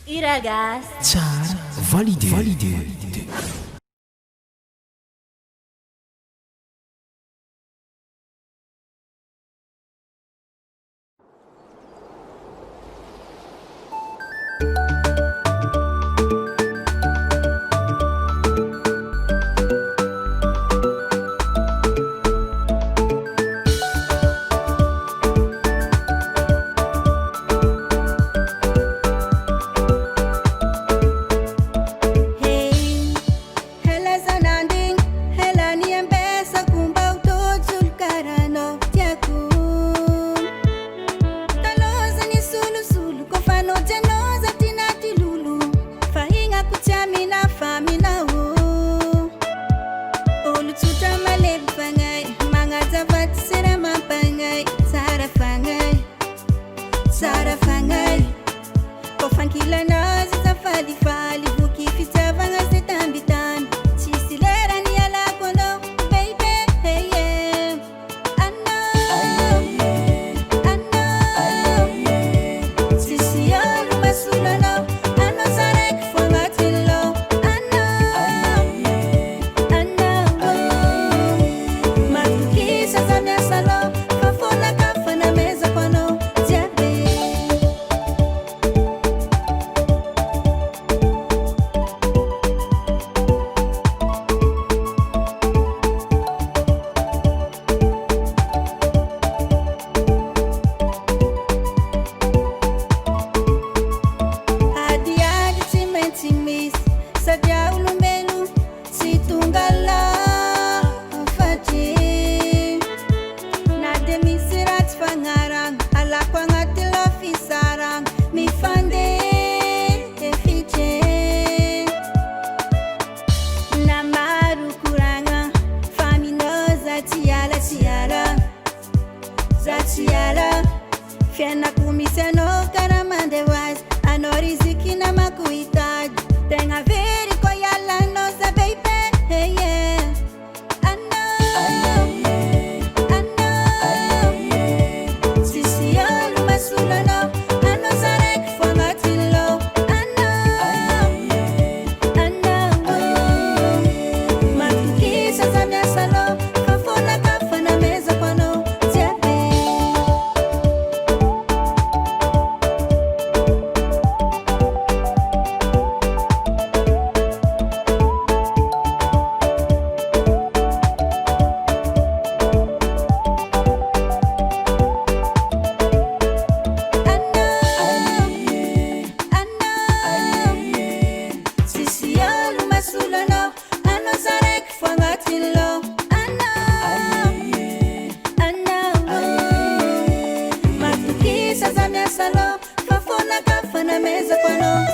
Iragas. Tsara validé. Fianna kumiseno karamande wise anoriziki na makuitaji tenga veri kwa yala no sa baby hey yeah I know sisi yolu masula no ano sarek fongatilo I know matukisa za miasalo kafona kafana meza kwano Sasa miasalo, fafona kafana meza kwano